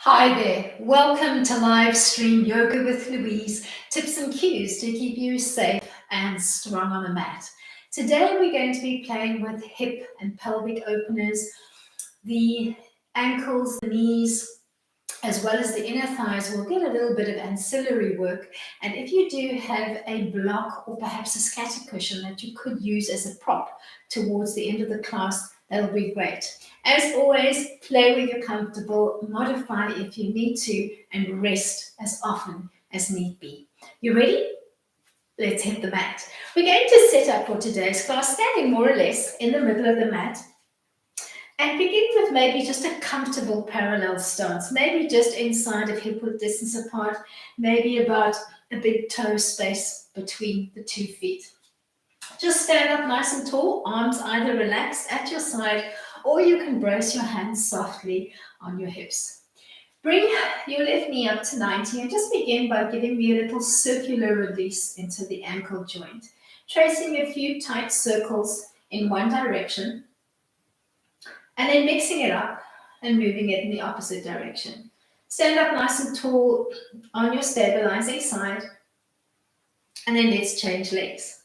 Hi there, welcome to live stream Yoga with Louise, tips and cues to keep you safe and strong on the mat. Today we're going to be playing with hip and pelvic openers, the ankles, the knees, as well as the inner thighs. We'll get a little bit of ancillary work, and if you do have a block or perhaps a scatter cushion that you could use as a prop towards the end of the class, that'll be great. As always, play where you're comfortable, modify if you need to, and rest as often as need be. You ready? Let's hit the mat. We're going to set up for today's class standing more or less in the middle of the mat, and begin with maybe just a comfortable parallel stance, maybe just inside of hip width distance apart, maybe about a big toe space between the 2 feet. Just stand up nice and tall, arms either relaxed at your side, or you can brace your hands softly on your hips. Bring your left knee up to 90 and just begin by giving me a little circular release into the ankle joint, tracing a few tight circles in one direction, and then mixing it up and moving it in the opposite direction. Stand up nice and tall on your stabilizing side, and then let's change legs.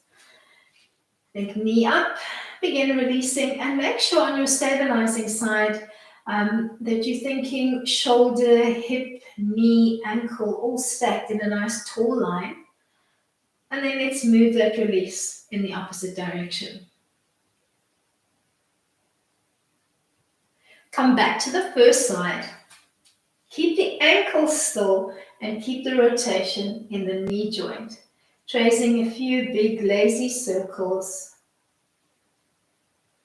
Think knee up, begin releasing, and make sure on your stabilizing side that you're thinking shoulder, hip, knee, ankle, all stacked in a nice tall line. And then let's move that release in the opposite direction. Come back to the first side. Keep the ankle still and keep the rotation in the knee joint. Tracing a few big lazy circles,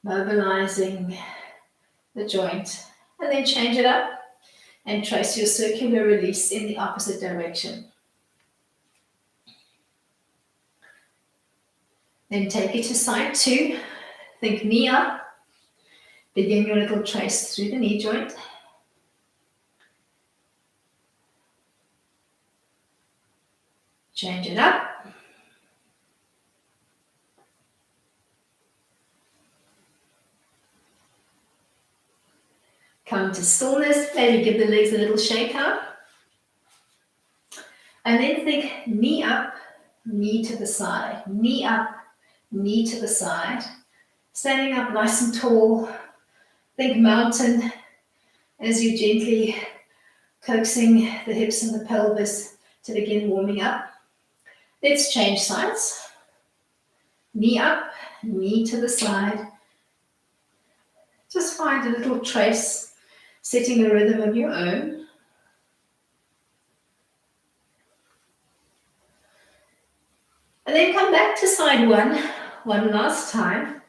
mobilizing the joint, and then change it up and trace your circular release in the opposite direction. Then take it to side 2, think knee up, begin your little trace through the knee joint. Change it up. Come to stillness, maybe give the legs a little shake out. And then think knee up, knee to the side, knee up, knee to the side. Standing up nice and tall, think mountain as you gently coaxing the hips and the pelvis to begin warming up. Let's change sides. Knee up, knee to the side. Just find a little trace, setting a rhythm of your own. And then come back to side 1, one last time.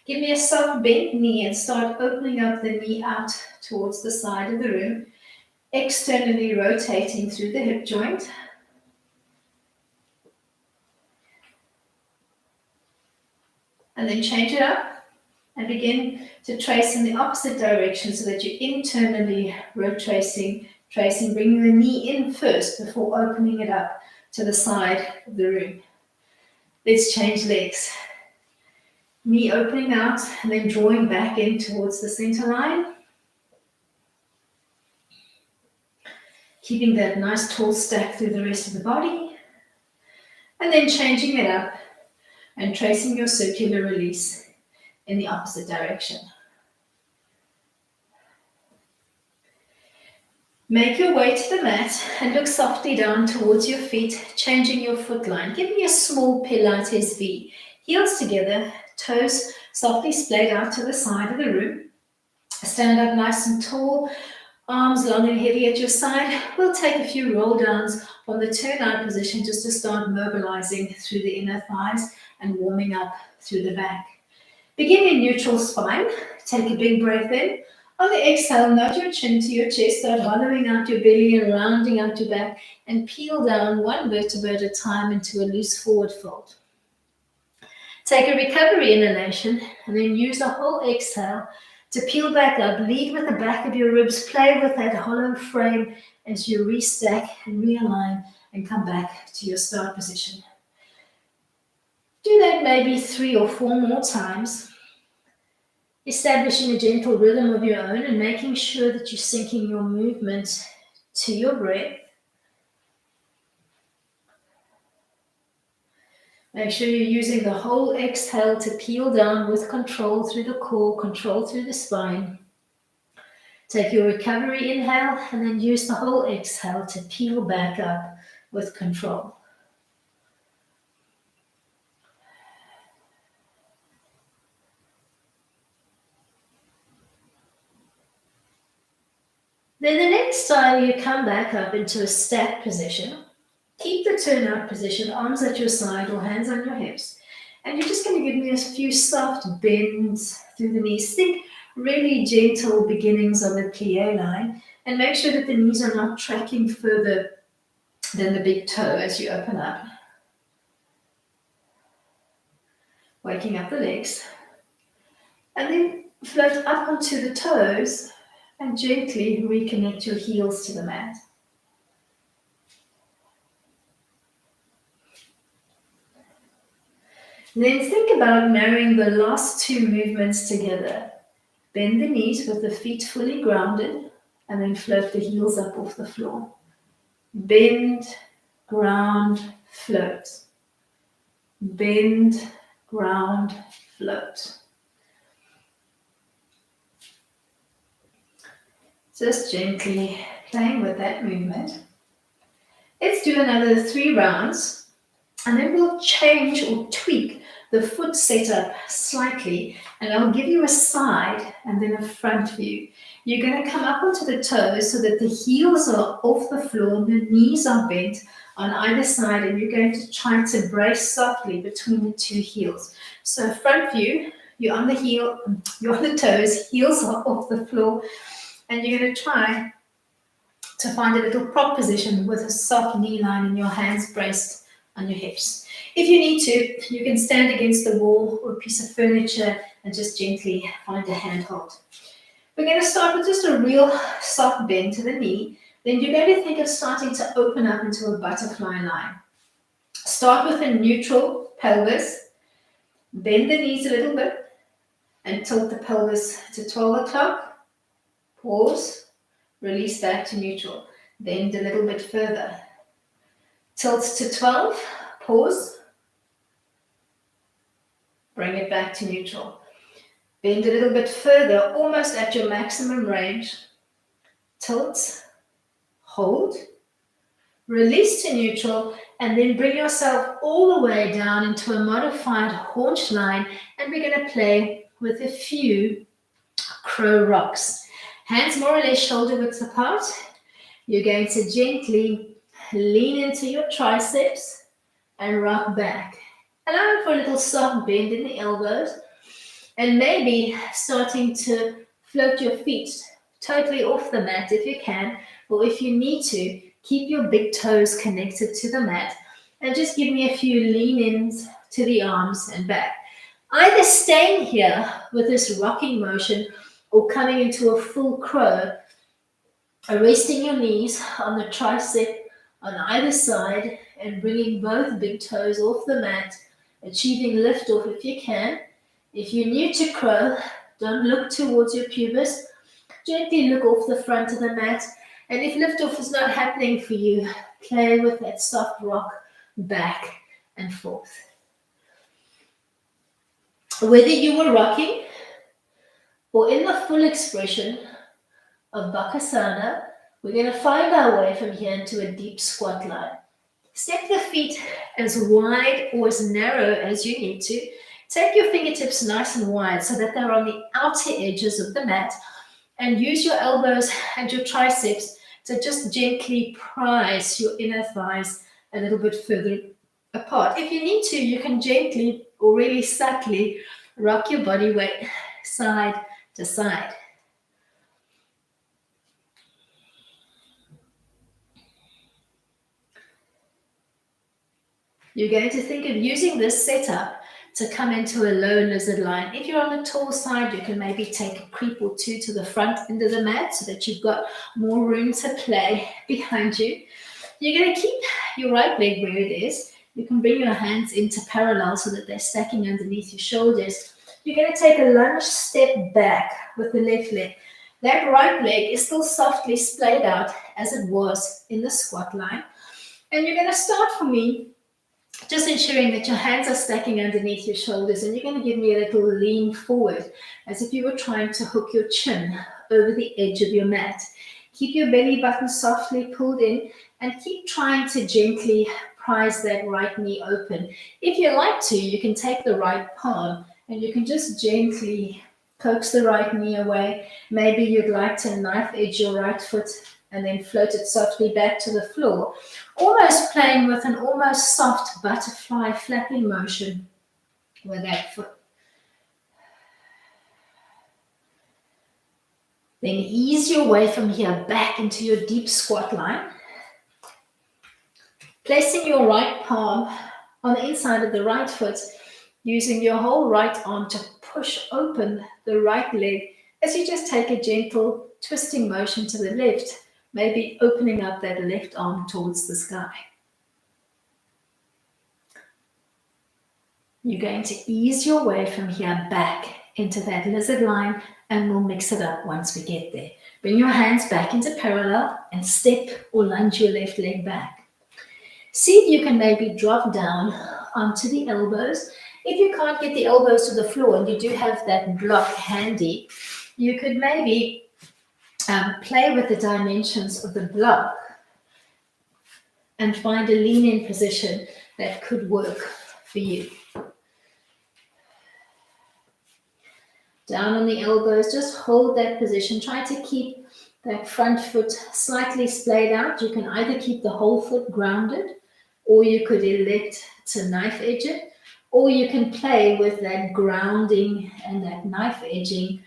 Give me a soft bent knee and start opening up the knee out towards the side of the room, externally rotating through the hip joint. And then change it up and begin to trace in the opposite direction so that you're internally tracing, bringing the knee in first before opening it up to the side of the room. Let's change legs. Knee opening out and then drawing back in towards the center line. Keeping that nice tall stack through the rest of the body. And then changing it up and tracing your circular release in the opposite direction. Make your way to the mat and look softly down towards your feet, changing your foot line. Give me a small Pilates V. Heels together, toes softly splayed out to the side of the room. Stand up nice and tall, arms long and heavy at your side. We'll take a few roll downs from the turnout position just to start mobilizing through the inner thighs and warming up through the back. Begin in neutral spine. Take a big breath in. On the exhale, nod your chin to your chest, start hollowing out your belly and rounding out your back, and peel down one vertebra at a time into a loose forward fold. Take a recovery inhalation, and then use a whole exhale to peel back up. Lead with the back of your ribs, play with that hollow frame as you restack and realign and come back to your start position. Do that maybe 3 or 4 more times. establishing a gentle rhythm of your own and making sure that you're syncing your movement to your breath. Make sure you're using the whole exhale to peel down with control through the core, control through the spine. Take your recovery inhale and then use the whole exhale to peel back up with control. Then the next time you come back up into a stack position, keep the turnout position, arms at your side or hands on your hips. And you're just going to give me a few soft bends through the knees. Think really gentle beginnings of the plie line. And make sure that the knees are not tracking further than the big toe as you open up. Waking up the legs. And then float up onto the toes and gently reconnect your heels to the mat. Then think about marrying the last two movements together. Bend the knees with the feet fully grounded and then float the heels up off the floor. Bend, ground, float. Bend, ground, float. Just gently playing with that movement. Let's do another 3 rounds and then we'll change or tweak the foot setup slightly and I'll give you a side and then a front view. You're going to come up onto the toes so that the heels are off the floor, the knees are bent on either side and you're going to try to brace softly between the two heels. So front view, you're on the toes, heels are off the floor. And you're going to try to find a little prop position with a soft knee line and your hands braced on your hips. If you need to, you can stand against the wall or a piece of furniture and just gently find a handhold. We're going to start with just a real soft bend to the knee. Then you're going to think of starting to open up into a butterfly line. Start with a neutral pelvis. Bend the knees a little bit and tilt the pelvis to 12 o'clock. Pause, release back to neutral, bend a little bit further. Tilt to 12, pause, bring it back to neutral. Bend a little bit further, almost at your maximum range. Tilt, hold, release to neutral, and then bring yourself all the way down into a modified haunch line, and we're going to play with a few crow rocks. Hands more or less shoulder width apart. You're going to gently lean into your triceps and rock back. Allow for a little soft bend in the elbows and maybe starting to float your feet totally off the mat if you can, or if you need to, keep your big toes connected to the mat and just give me a few lean-ins to the arms and back. Either staying here with this rocking motion or coming into a full crow, resting your knees on the tricep on either side and bringing both big toes off the mat, achieving lift off if you can. If you're new to crow, don't look towards your pubis. Gently look off the front of the mat. And if lift off is not happening for you, play with that soft rock back and forth. Whether you were rocking or in the full expression of Bakasana, we're going to find our way from here into a deep squat line. Step the feet as wide or as narrow as you need to. Take your fingertips nice and wide so that they're on the outer edges of the mat, and use your elbows and your triceps to just gently prise your inner thighs a little bit further apart. If you need to, you can gently or really subtly rock your body weight side to side. You're going to think of using this setup to come into a low lizard line. If you're on the tall side, you can maybe take a creep or two to the front end of the mat so that you've got more room to play behind you. You're going to keep your right leg where it is. You can bring your hands into parallel so that they're stacking underneath your shoulders. You're going to take a lunge step back with the left leg. That right leg is still softly splayed out as it was in the squat line. And you're going to start for me just ensuring that your hands are stacking underneath your shoulders, and you're going to give me a little lean forward as if you were trying to hook your chin over the edge of your mat. Keep your belly button softly pulled in and keep trying to gently prise that right knee open. If you like to, you can take the right palm and you can just gently coax the right knee away. Maybe you'd like to knife edge your right foot and then float it softly back to the floor, almost playing with an almost soft butterfly flapping motion with that foot. Then ease your way from here back into your deep squat line, placing your right palm on the inside of the right foot, using your whole right arm to push open the right leg as you just take a gentle twisting motion to the left, maybe opening up that left arm towards the sky. You're going to ease your way from here back into that lizard line, and we'll mix it up once we get there. Bring your hands back into parallel and step or lunge your left leg back. See if you can maybe drop down onto the elbows. If you can't get the elbows to the floor and you do have that block handy, you could maybe play with the dimensions of the block and find a lean-in position that could work for you. Down on the elbows, just hold that position. Try to keep that front foot slightly splayed out. You can either keep the whole foot grounded, or you could elect to knife edge it, or you can play with that grounding and that knife edging.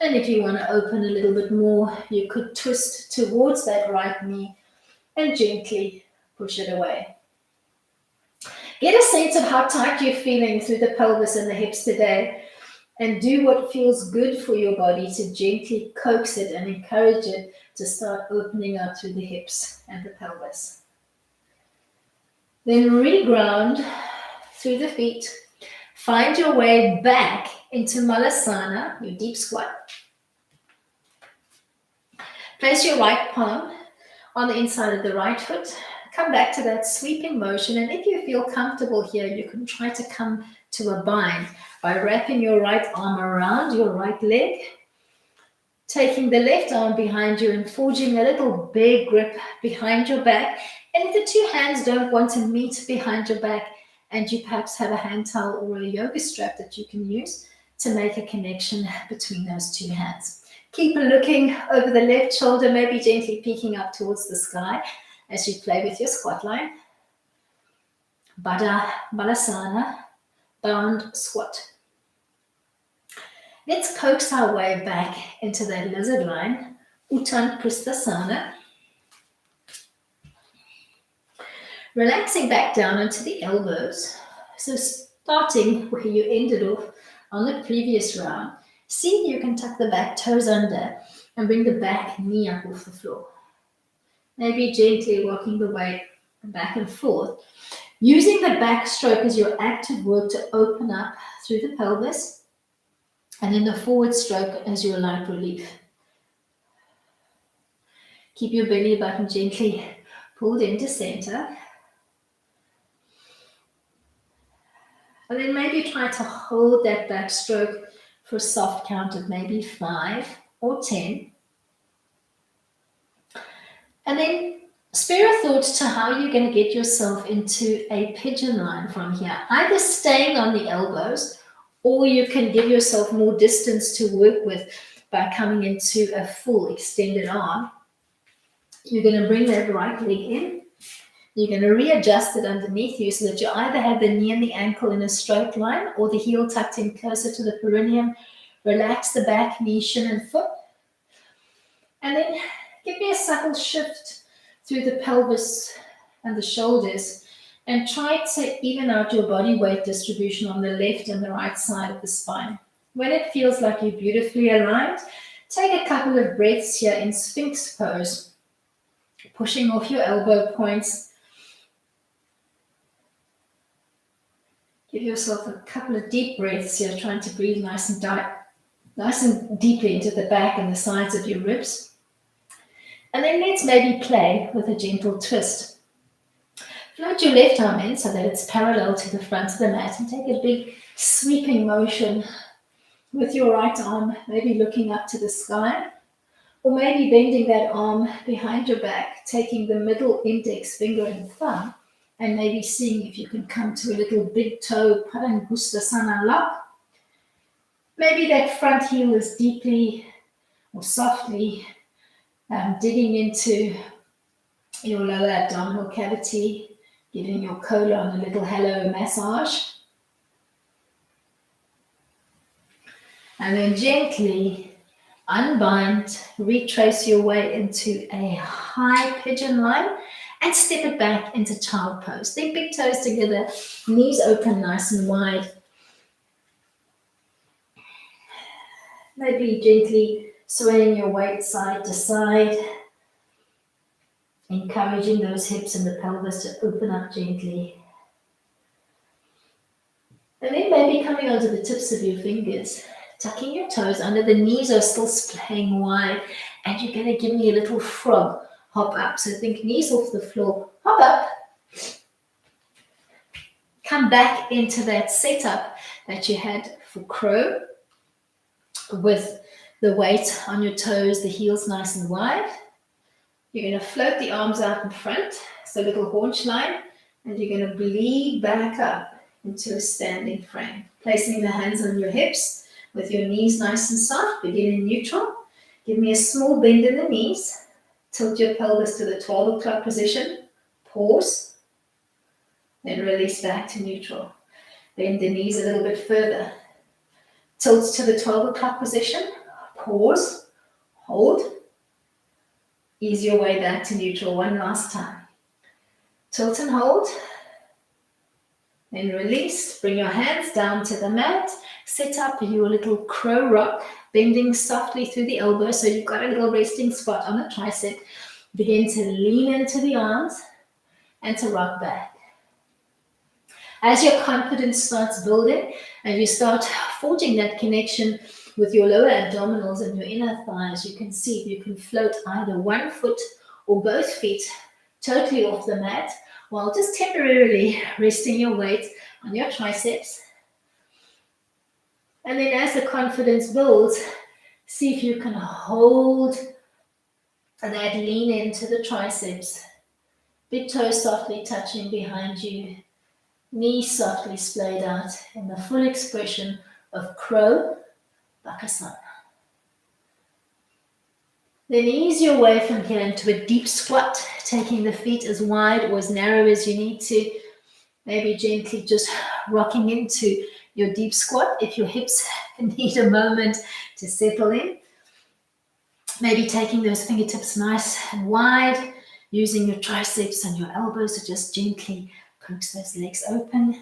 And if you want to open a little bit more, you could twist towards that right knee and gently push it away. Get a sense of how tight you're feeling through the pelvis and the hips today, and do what feels good for your body to gently coax it and encourage it to start opening up through the hips and the pelvis. Then reground through the feet. Find your way back into Malasana, your deep squat. Place your right palm on the inside of the right foot. Come back to that sweeping motion, and if you feel comfortable here, you can try to come to a bind by wrapping your right arm around your right leg, taking the left arm behind you and forging a little big grip behind your back. And if the two hands don't want to meet behind your back, and you perhaps have a hand towel or a yoga strap that you can use to make a connection between those two hands. Keep looking over the left shoulder, maybe gently peeking up towards the sky as you play with your squat line. Baddha Balasana, bound squat. Let's coax our way back into that lizard line, Uttanapusthasana. Relaxing back down onto the elbows. So starting where you ended off on the previous round, see if you can tuck the back toes under and bring the back knee up off the floor. Maybe gently walking the weight back and forth, using the back stroke as your active work to open up through the pelvis, and then the forward stroke as your light relief. Keep your belly button gently pulled into center. And then maybe try to hold that back stroke for a soft count of maybe 5 or 10. And then spare a thought to how you're going to get yourself into a pigeon line from here. Either staying on the elbows, or you can give yourself more distance to work with by coming into a full extended arm. You're going to bring that right leg in. You're going to readjust it underneath you so that you either have the knee and the ankle in a straight line or the heel tucked in closer to the perineum. Relax the back, knee, shin, and foot. And then give me a subtle shift through the pelvis and the shoulders, and try to even out your body weight distribution on the left and the right side of the spine. When it feels like you're beautifully aligned, take a couple of breaths here in Sphinx pose, pushing off your elbow points. Give yourself a couple of deep breaths here, trying to breathe nice and deeply into the back and the sides of your ribs. And then let's maybe play with a gentle twist. Float your left arm in so that it's parallel to the front of the mat, and take a big sweeping motion with your right arm, maybe looking up to the sky, or maybe bending that arm behind your back, taking the middle index finger and thumb, and maybe seeing if you can come to a little big toe Padangustasana lock. Maybe that front heel is deeply or softly digging into your lower abdominal cavity, giving your colon a little hello massage. And then gently unbind, retrace your way into a high pigeon line and step it back into child pose. Think big toes together, knees open nice and wide. Maybe gently swaying your weight side to side, encouraging those hips and the pelvis to open up gently. And then maybe coming onto the tips of your fingers, tucking your toes under, the knees are still splaying wide, and you're going to give me a little frog hop up. So think knees off the floor, hop up, come back into that setup that you had for crow, with the weight on your toes, the heels nice and wide. You're going to float the arms out in front, so little haunch line, and you're going to bleed back up into a standing frame. Placing the hands on your hips with your knees nice and soft, begin in neutral. Give me a small bend in the knees. Tilt your pelvis to the 12 o'clock position. Pause. Then release back to neutral. Bend the knees a little bit further. Tilt to the 12 o'clock position. Pause. Hold. Ease your way back to neutral one last time. Tilt and hold. Then release. Bring your hands down to the mat. Set up your little crow rock, bending softly through the elbow. So you've got a little resting spot on the tricep. Begin to lean into the arms and to rock back. As your confidence starts building and you start forging that connection with your lower abdominals and your inner thighs, you can see if you can float either one foot or both feet totally off the mat, while just temporarily resting your weight on your triceps. And then as the confidence builds, see if you can hold that lean into the triceps. Big toes softly touching behind you. Knees softly splayed out in the full expression of crow bakasana. Then ease your way from here into a deep squat, taking the feet as wide or as narrow as you need to. Maybe gently just rocking into your deep squat if your hips need a moment to settle in. Maybe taking those fingertips nice and wide, using your triceps and your elbows to just gently coax those legs open.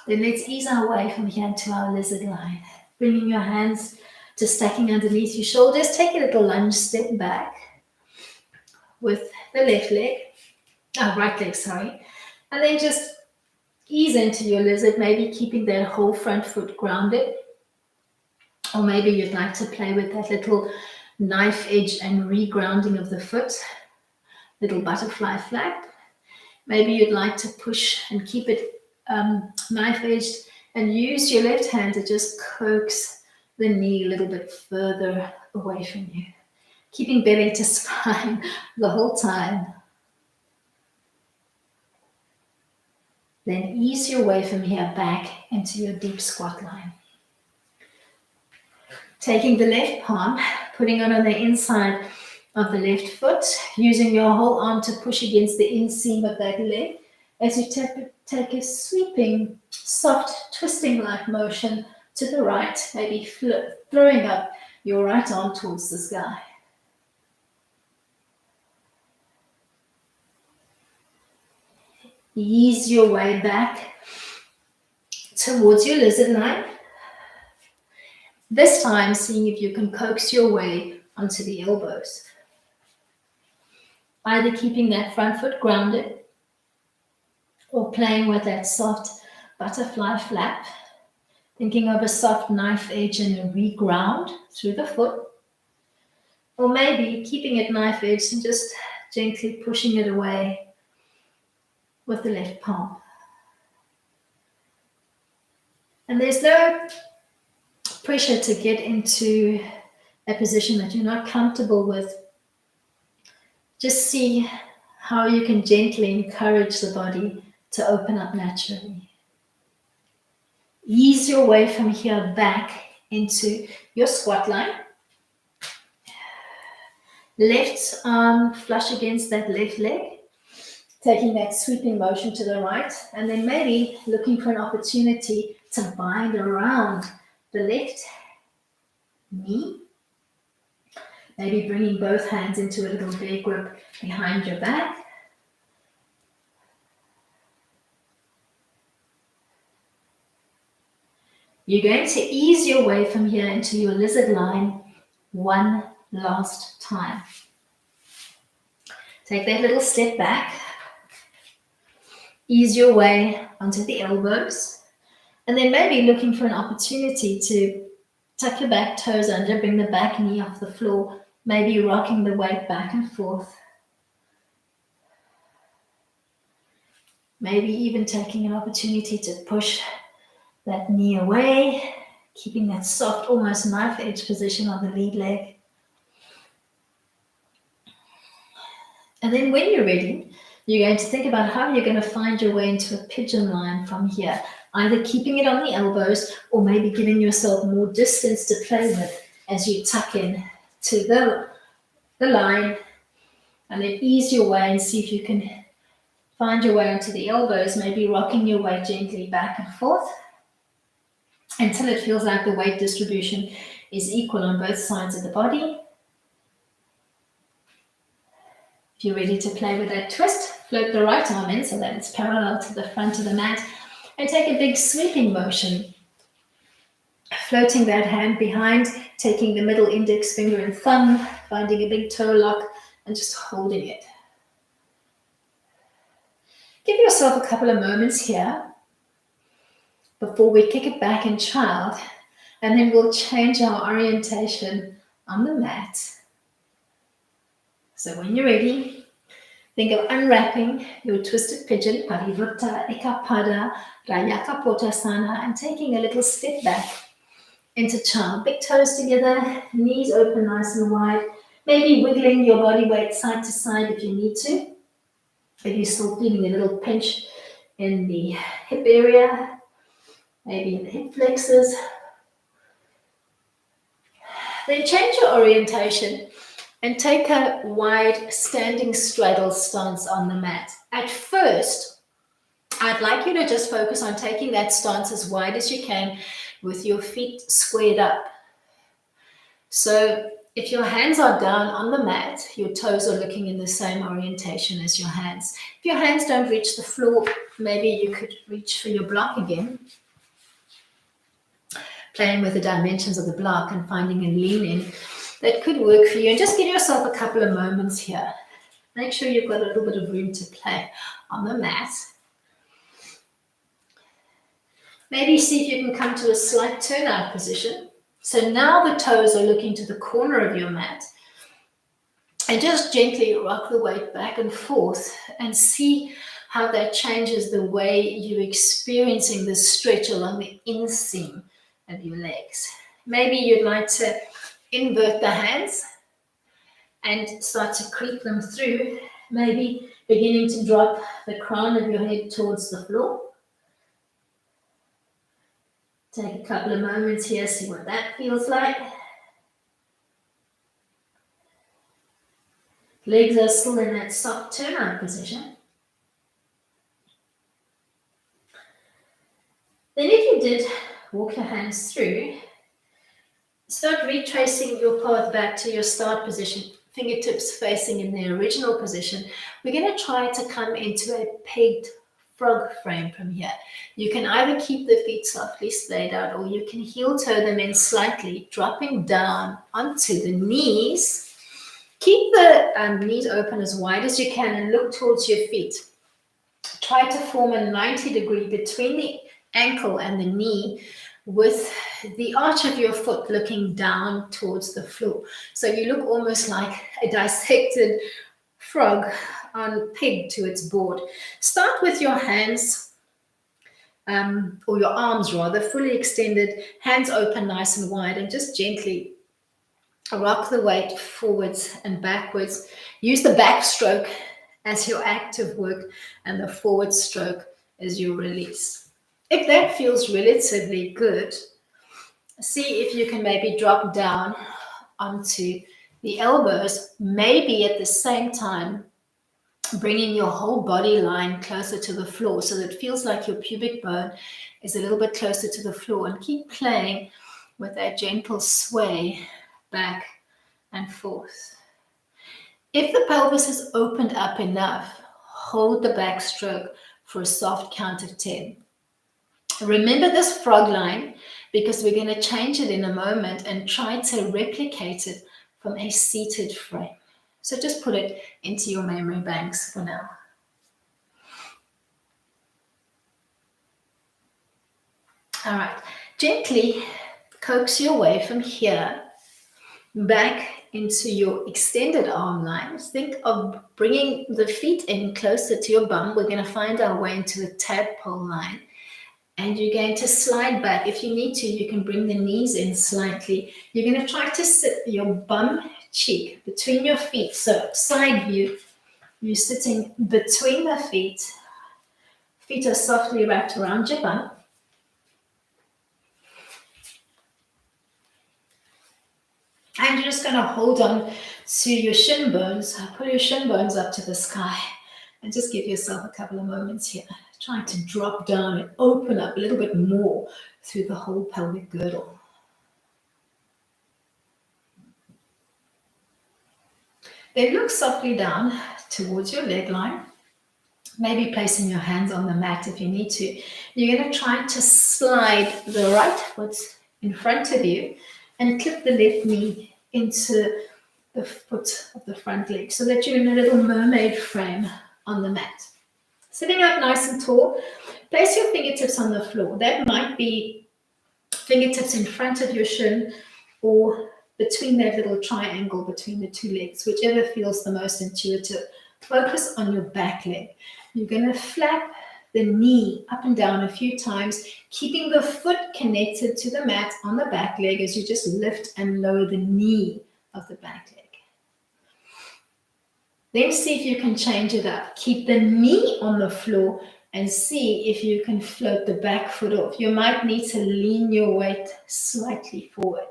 Then let's ease our way from here into our lizard line. Bringing your hands to stacking underneath your shoulders. Take a little lunge step back with the right leg, sorry. And then just ease into your lizard, maybe keeping that whole front foot grounded. Or maybe you'd like to play with that little knife edge and regrounding of the foot. Little butterfly flap. Maybe you'd like to push and keep it knife-edged and use your left hand to just coax the knee a little bit further away from you. Keeping belly to spine the whole time. Then ease your way from here back into your deep squat line. Taking the left palm, putting it on the inside of the left foot, using your whole arm to push against the inseam of that leg as you take a sweeping, soft, twisting-like motion to the right, maybe throwing up your right arm towards the sky. Ease your way back towards your lizard line. This time, seeing if you can coax your way onto the elbows. Either keeping that front foot grounded or playing with that soft butterfly flap, thinking of a soft knife edge and a reground through the foot, or maybe keeping it knife edge and just gently pushing it away with the left palm. And there's no pressure to get into a position that you're not comfortable with. Just see how you can gently encourage the body to open up naturally. Ease your way from here back into your squat line. Left arm flush against that left leg, taking that sweeping motion to the right, and then maybe looking for an opportunity to bind around the left knee. Maybe bringing both hands into a little bear grip behind your back. You're going to ease your way from here into your lizard line one last time. Take that little step back. Ease your way onto the elbows. And then maybe looking for an opportunity to tuck your back toes under, bring the back knee off the floor, maybe rocking the weight back and forth. Maybe even taking an opportunity to push that knee away, keeping that soft, almost knife edge position on the lead leg. And then when you're ready, you're going to think about how you're going to find your way into a pigeon line from here, either keeping it on the elbows or maybe giving yourself more distance to play with as you tuck in to the line, and then ease your way and see if you can find your way onto the elbows, maybe rocking your weight gently back and forth until it feels like the weight distribution is equal on both sides of the body. If you're ready to play with that twist, float the right arm in so that it's parallel to the front of the mat, and take a big sweeping motion, floating that hand behind, taking the middle index finger and thumb, finding a big toe lock, and just holding it. Give yourself a couple of moments here before we kick it back in child, and then we'll change our orientation on the mat. So when you're ready, think of unwrapping your twisted pigeon, Parivutta, Ekapada, Rayaka Potasana, and taking a little step back into child. Big toes together, knees open nice and wide, maybe wiggling your body weight side to side if you need to. If you're still feeling a little pinch in the hip area, maybe in the hip flexors. Then change your orientation and take a wide standing straddle stance on the mat. At first, I'd like you to just focus on taking that stance as wide as you can with your feet squared up. So if your hands are down on the mat, your toes are looking in the same orientation as your hands. If your hands don't reach the floor, maybe you could reach for your block again. Playing with the dimensions of the block and finding a lean in that could work for you. And just give yourself a couple of moments here. Make sure you've got a little bit of room to play on the mat. Maybe see if you can come to a slight turnout position. So now the toes are looking to the corner of your mat. And just gently rock the weight back and forth and see how that changes the way you're experiencing the stretch along the inseam of your legs. Maybe you'd like to invert the hands and start to creep them through, maybe beginning to drop the crown of your head towards the floor. Take a couple of moments here, see what that feels like. Legs are still in that soft turnout position. Then if you did walk your hands through, start retracing your path back to your start position, fingertips facing in their original position. We're going to try to come into a pegged frog frame from here. You can either keep the feet softly splayed out or you can heel toe them in slightly, dropping down onto the knees. Keep the knees open as wide as you can and look towards your feet. try to form a 90-degree between the ankle and the knee, with the arch of your foot looking down towards the floor. So you look almost like a dissected frog on pig to its board. Start with your hands, or your arms rather, fully extended, hands open nice and wide, and just gently rock the weight forwards and backwards. Use the backstroke as your active work and the forward stroke as your release. If that feels relatively good, see if you can maybe drop down onto the elbows, maybe at the same time bringing your whole body line closer to the floor so that it feels like your pubic bone is a little bit closer to the floor, and keep playing with that gentle sway back and forth. If the pelvis is opened up enough, hold the backstroke for a soft count of 10. Remember this frog line, because we're going to change it in a moment and try to replicate it from a seated frame. So just put it into your memory banks for now. All right, gently coax your way from here back into your extended arm lines. Think of bringing the feet in closer to your bum. We're going to find our way into the tadpole line. And you're going to slide back. If you need to, you can bring the knees in slightly. You're going to try to sit your bum cheek between your feet. So side view, you're sitting between the feet. Feet are softly wrapped around your bum. And you're just going to hold on to your shin bones. Pull your shin bones up to the sky. And just give yourself a couple of moments here. Trying to drop down and open up a little bit more through the whole pelvic girdle. Then look softly down towards your leg line. Maybe placing your hands on the mat if you need to. You're going to try to slide the right foot in front of you and clip the left knee into the foot of the front leg so that you're in a little mermaid frame on the mat. Sitting up nice and tall, place your fingertips on the floor. That might be fingertips in front of your shin or between that little triangle between the two legs, whichever feels the most intuitive. Focus on your back leg. You're going to flap the knee up and down a few times, keeping the foot connected to the mat on the back leg as you just lift and lower the knee of the back leg. Then see if you can change it up. Keep the knee on the floor and see if you can float the back foot off. You might need to lean your weight slightly forward.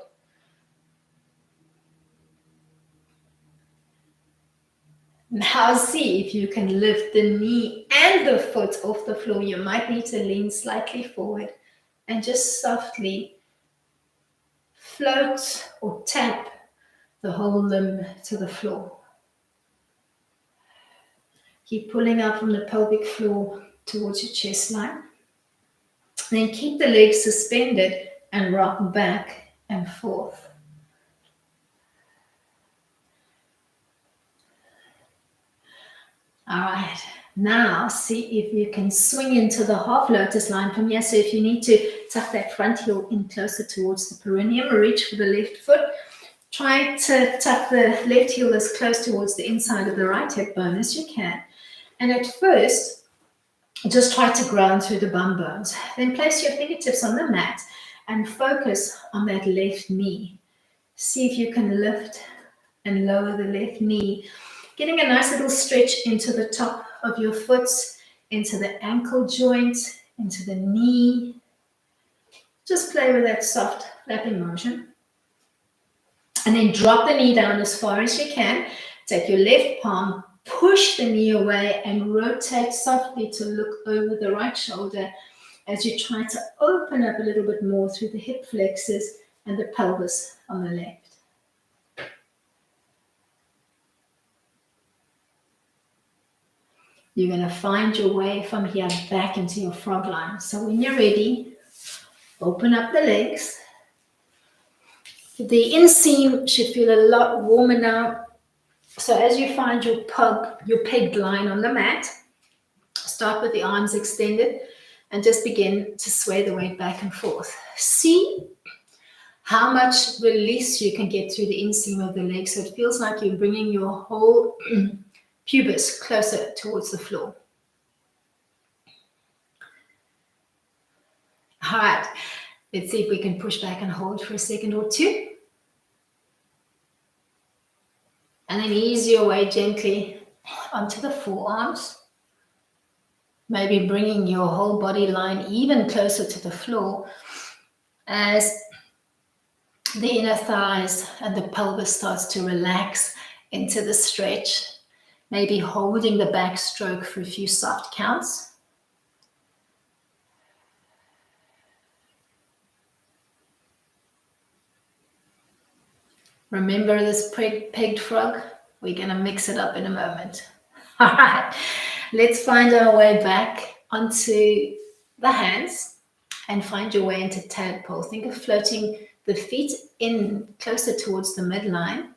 Now see if you can lift the knee and the foot off the floor. You might need to lean slightly forward and just softly float or tap the whole limb to the floor. Keep pulling out from the pelvic floor towards your chest line. Then keep the legs suspended and rock back and forth. All right, now see if you can swing into the half lotus line from here. So if you need to tuck that front heel in closer towards the perineum, reach for the left foot. Try to tuck the left heel as close towards the inside of the right hip bone as you can. And at first, just try to ground through the bum bones. Then place your fingertips on the mat and focus on that left knee. See if you can lift and lower the left knee, getting a nice little stretch into the top of your foot, into the ankle joint, into the knee. Just play with that soft flapping motion. And then drop the knee down as far as you can. Take your left palm, push the knee away and rotate softly to look over the right shoulder as you try to open up a little bit more through the hip flexors and the pelvis on the left. You're going to find your way from here back into your frog line. So when you're ready, open up the legs. The inseam should feel a lot warmer now. So as you find your pegged line on the mat, start Start with the arms extended and just begin to sway the weight back and forth. See how much release you can get through the inseam of the leg, so it feels like you're bringing your whole pubis closer towards the floor. All right, let's see if we can push back and hold for a second or two. And then ease your way gently onto the forearms. Maybe bringing your whole body line even closer to the floor as the inner thighs and the pelvis starts to relax into the stretch. Maybe holding the back stroke for a few soft counts. Remember this pegged frog? We're going to mix it up in a moment. All right, let's find our way back onto the hands and find your way into tadpole. Think of floating the feet in closer towards the midline,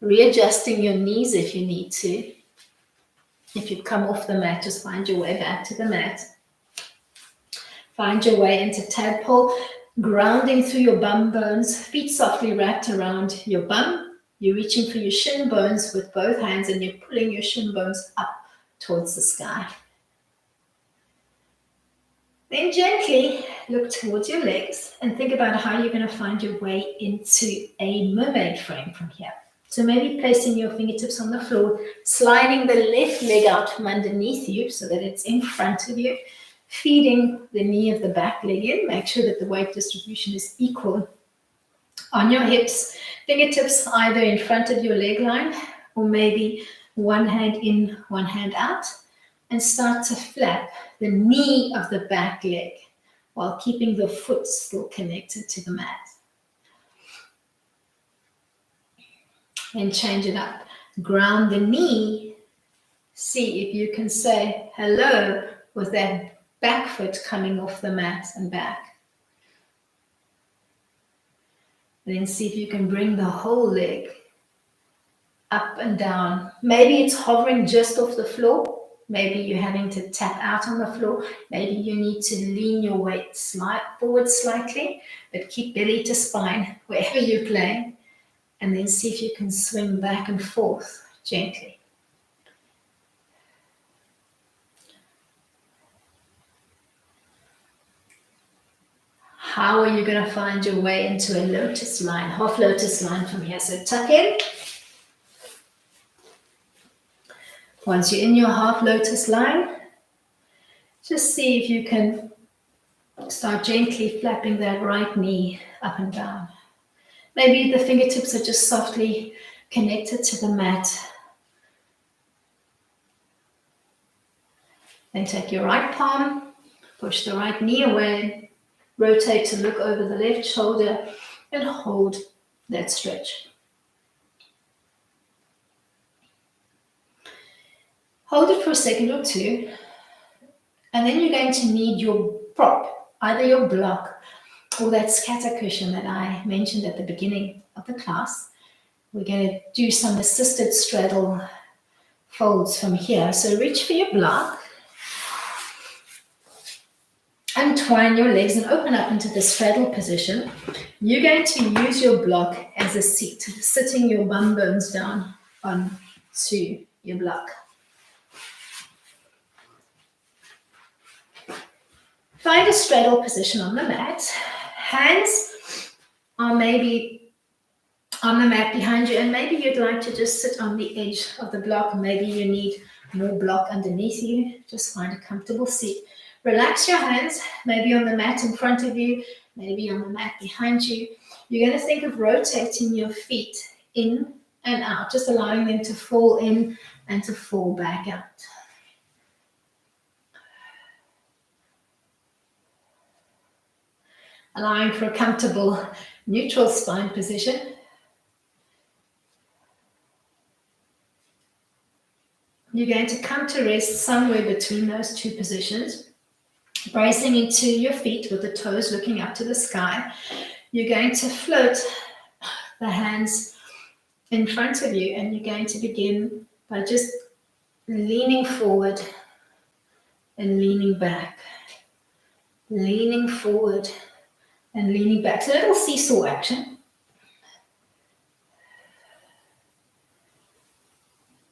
readjusting your knees if you need to. If you've come off the mat, just find your way back to the mat. Find your way into tadpole, grounding through your bum bones, feet softly wrapped around your bum. You're reaching for your shin bones with both hands and you're pulling your shin bones up towards the sky. Then gently look towards your legs and think about how you're going to find your way into a mermaid frame from here. So maybe placing your fingertips on the floor, sliding the left leg out from underneath you so that it's in front of you, feeding the knee of the back leg in. Make sure that the weight distribution is equal on your hips. Fingertips either in front of your leg line or maybe one hand in, one hand out, and start to flap the knee of the back leg while keeping the foot still connected to the mat. And change it up. Ground the knee. See if you can say hello with that back foot coming off the mat and back. Then see if you can bring the whole leg up and down. Maybe it's hovering just off the floor. Maybe you're having to tap out on the floor. Maybe you need to lean your weight forward slightly, but keep belly to spine wherever you're playing. And then see if you can swing back and forth gently. How are you going to find your way into a lotus line, half lotus line from here? So tuck in. Once you're in your half lotus line, just see if you can start gently flapping that right knee up and down. Maybe the fingertips are just softly connected to the mat. Then take your right palm, push the right knee away, rotate to look over the left shoulder and hold that stretch. Hold it for a second or two, and then you're going to need your prop, either your block or that scatter cushion that I mentioned at the beginning of the class. We're going to do some assisted straddle folds from here. So reach for your block, untwine your legs and open up into the straddle position. You're going to use your block as a seat, sitting your bum bones down onto your block. Find a straddle position on the mat. Hands are maybe on the mat behind you, and maybe you'd like to just sit on the edge of the block. Maybe you need more block underneath you. Just find a comfortable seat. Relax your hands, maybe on the mat in front of you, maybe on the mat behind you. You're going to think of rotating your feet in and out, just allowing them to fall in and to fall back out. Allowing for a comfortable neutral spine position. You're going to come to rest somewhere between those two positions, bracing into your feet with the toes looking up to the sky. You're going to float the hands in front of you, and you're going to begin by just leaning forward and leaning back, leaning forward and leaning back. So a little seesaw action.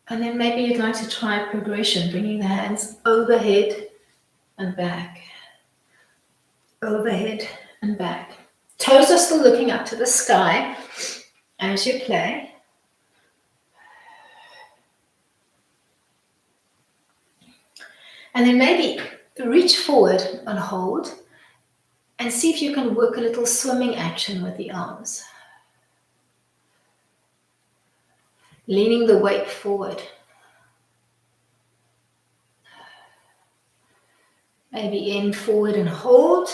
And then maybe you'd like to try a progression, bringing the hands overhead and back, overhead and back. Toes are still looking up to the sky as you play. And then maybe reach forward and hold and see if you can work a little swimming action with the arms. Leaning the weight forward. Maybe in forward and hold.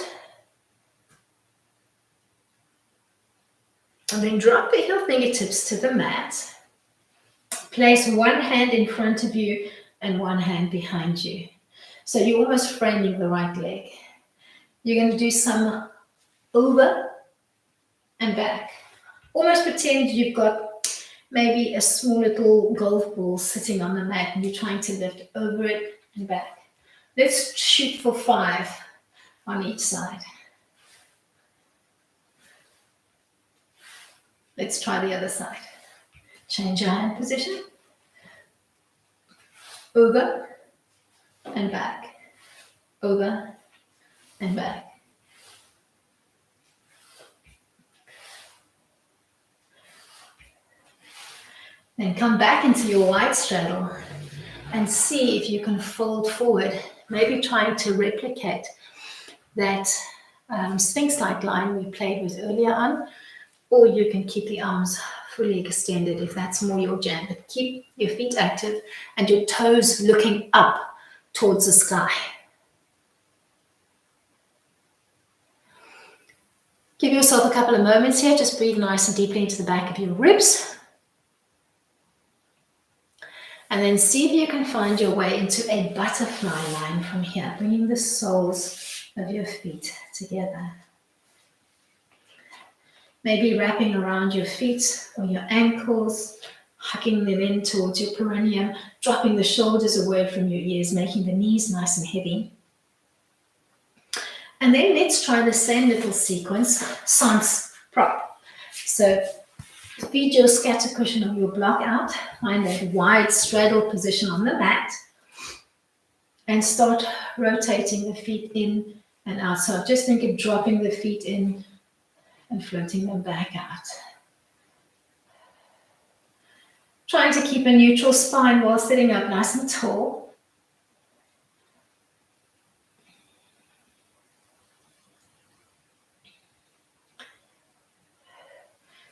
And then drop the heel fingertips to the mat. Place one hand in front of you and one hand behind you. So you're almost framing the right leg. You're going to do some over and back. Almost pretend you've got maybe a small little golf ball sitting on the mat and you're trying to lift over it and back. Let's shoot for 5 on each side. Let's try the other side. Change your hand position. Over and back. Over and back. Then come back into your wide straddle and see if you can fold forward, maybe trying to replicate that Sphinx-like line we played with earlier on, or you can keep the arms fully extended if that's more your jam. But keep your feet active and your toes looking up towards the sky. Give yourself a couple of moments here. Just breathe nice and deeply into the back of your ribs. And then see if you can find your way into a butterfly line from here, bringing the soles of your feet together. Maybe wrapping around your feet or your ankles, hugging them in towards your perineum, dropping the shoulders away from your ears, making the knees nice and heavy. And then let's try the same little sequence, sans prop. So feed your scatter cushion or your block out, find that wide straddle position on the mat, and start rotating the feet in and out. So just think of dropping the feet in and floating them back out. Trying to keep a neutral spine while sitting up nice and tall.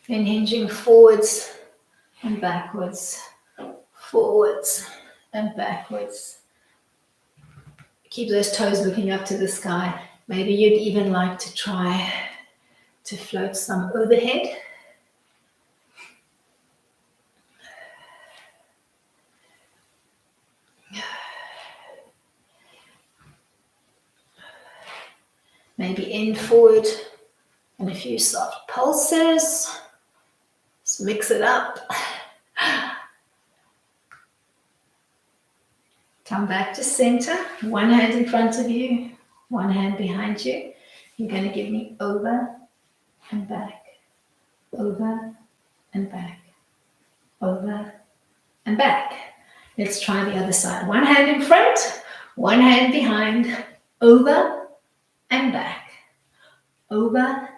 Then hinging forwards and backwards, forwards and backwards. Keep those toes looking up to the sky. Maybe you'd even like to try to float some overhead. Maybe in forward and a few soft pulses. Let's mix it up. Come back to center. One hand in front of you, one hand behind you. You're going to give me over and back, over and back, over and back. Let's try the other side. One hand in front, one hand behind, over and back, over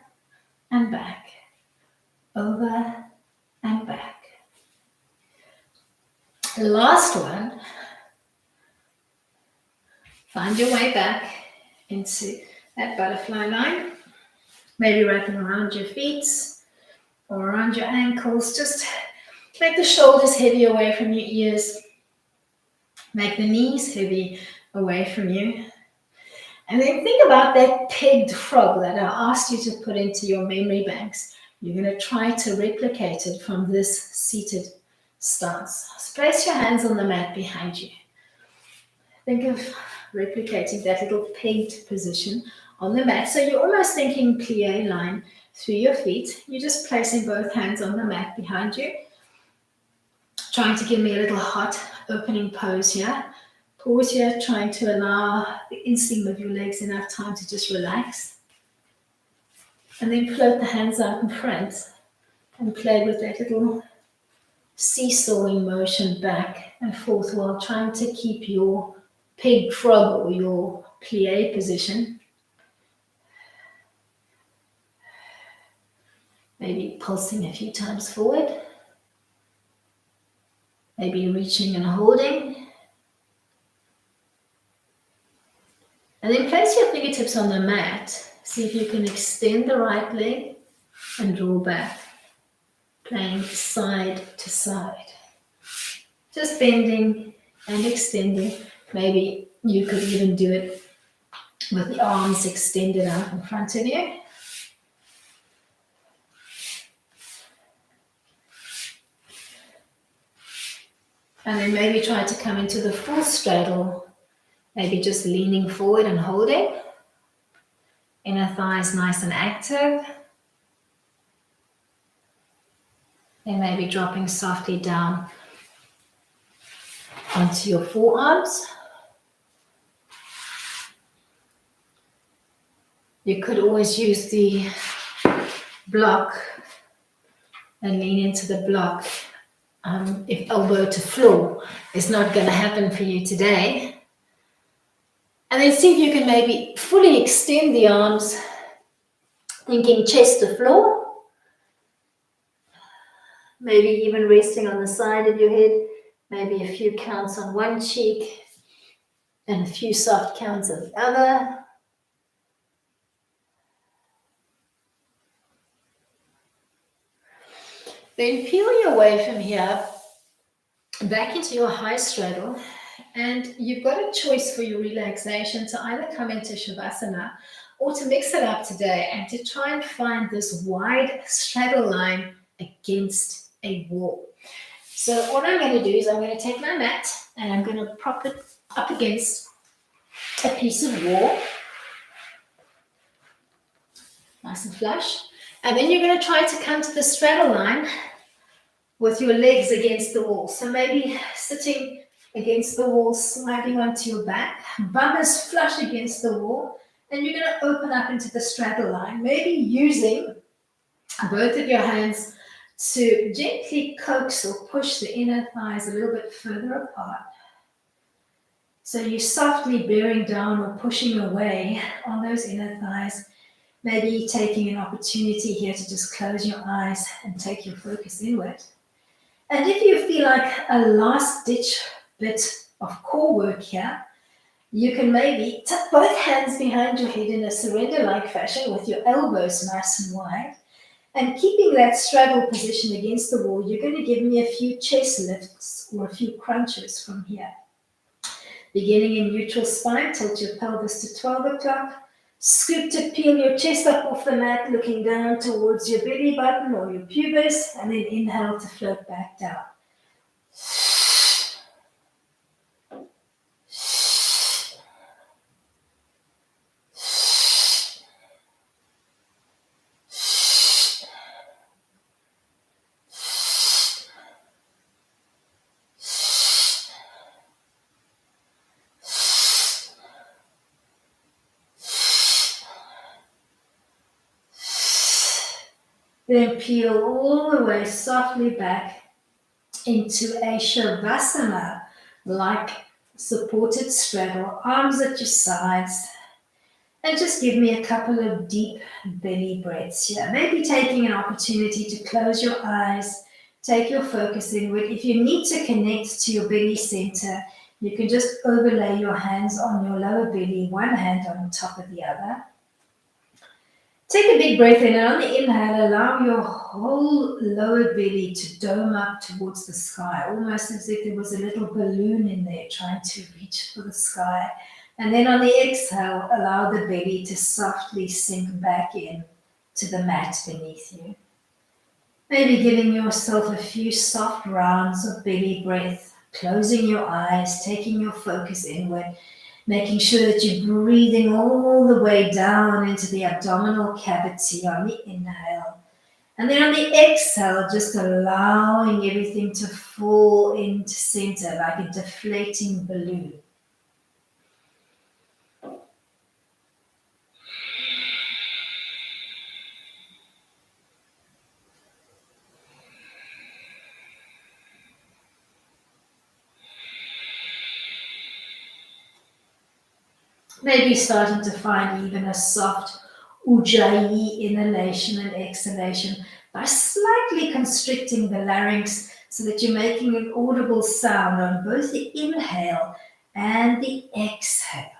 and back, over and back. Last one. Find your way back into that butterfly line. Maybe wrapping around your feet or around your ankles. Just make the shoulders heavy away from your ears. Make the knees heavy away from you. And then think about that pegged frog that I asked you to put into your memory banks. You're going to try to replicate it from this seated stance. So place your hands on the mat behind you. Think of replicating that little pegged position on the mat. So you're almost thinking plie line through your feet. You're just placing both hands on the mat behind you. Trying to give me a little hot opening pose here. Pause here, trying to allow the inseam of your legs enough time to just relax. And then float the hands out in front and play with that little seesawing motion back and forth while trying to keep your pig frog or your plie position. Maybe pulsing a few times forward. Maybe reaching and holding. And then place your fingertips on the mat. See if you can extend the right leg and draw back. Playing side to side. Just bending and extending. Maybe you could even do it with the arms extended out in front of you. And then maybe try to come into the full straddle. Maybe just leaning forward and holding. Inner thighs nice and active. And maybe dropping softly down onto your forearms. You could always use the block and lean into the block. If elbow to floor is not going to happen for you today. And then see if you can maybe fully extend the arms, thinking chest to floor. Maybe even resting on the side of your head. Maybe a few counts on one cheek and a few soft counts on the other. Then peel your way from here back into your high straddle, and you've got a choice for your relaxation to either come into Shavasana or to mix it up today and to try and find this wide straddle line against a wall. So what I'm going to do is I'm going to take my mat and I'm going to prop it up against a piece of wall, nice and flush. And then you're going to try to come to the straddle line with your legs against the wall. So maybe sitting against the wall, sliding onto your back, bum is flush against the wall, and you're going to open up into the straddle line, maybe using both of your hands to gently coax or push the inner thighs a little bit further apart. So you're softly bearing down or pushing away on those inner thighs, maybe taking an opportunity here to just close your eyes and take your focus inward. And if you feel like a last-ditch bit of core work here, you can maybe tuck both hands behind your head in a surrender-like fashion with your elbows nice and wide. And keeping that straddle position against the wall, you're going to give me a few chest lifts or a few crunches from here. Beginning in neutral spine, tilt your pelvis to 12 o'clock. Scoop to peel your chest up off the mat, looking down towards your belly button or your pubis, and then inhale to float back down. Then peel all the way softly back into a Shavasana-like supported straddle, arms at your sides. And just give me a couple of deep belly breaths here. Maybe taking an opportunity to close your eyes, take your focus inward. If you need to connect to your belly center, you can just overlay your hands on your lower belly, one hand on top of the other. Take a big breath in, and on the inhale, allow your whole lower belly to dome up towards the sky, almost as if there was a little balloon in there trying to reach for the sky. And then on the exhale, allow the belly to softly sink back in to the mat beneath you. Maybe giving yourself a few soft rounds of belly breath, closing your eyes, taking your focus inward, making sure that you're breathing all the way down into the abdominal cavity on the inhale. And then on the exhale, just allowing everything to fall into center like a deflating balloon. Maybe starting to find even a soft ujjayi inhalation and exhalation by slightly constricting the larynx so that you're making an audible sound on both the inhale and the exhale.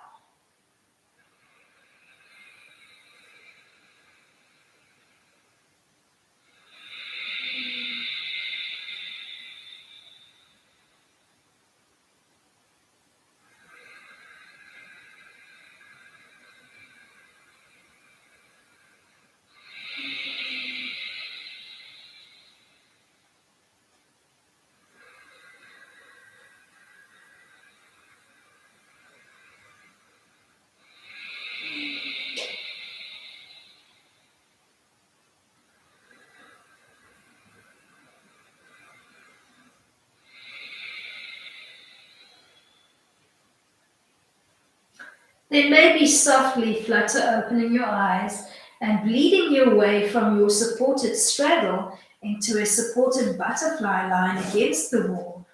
Then maybe softly flutter opening your eyes and bleeding your way from your supported straddle into a supported butterfly line against the wall,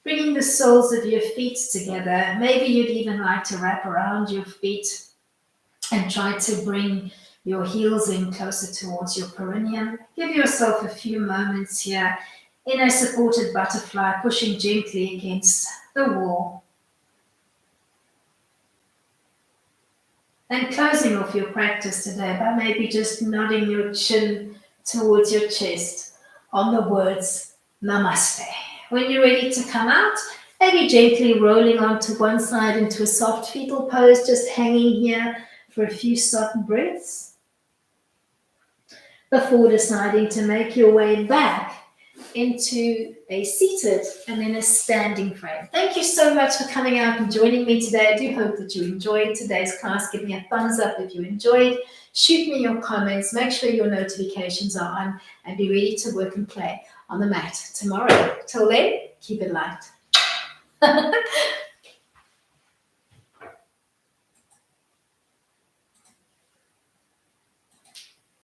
bringing the soles of your feet together. Maybe you'd even like to wrap around your feet and try to bring your heels in closer towards your perineum. Give yourself a few moments here in a supported butterfly, pushing gently against the wall. And closing off your practice today by maybe just nodding your chin towards your chest on the words Namaste. When you're ready to come out, maybe gently rolling onto one side into a soft fetal pose, just hanging here for a few soft breaths before deciding to make your way back into a seated and then a standing frame. Thank you so much for coming out and joining me today. I do hope that you enjoyed today's class. Give me a thumbs up if you enjoyed. Shoot me your comments. Make sure your notifications are on and be ready to work and play on the mat tomorrow. Till then, keep it light.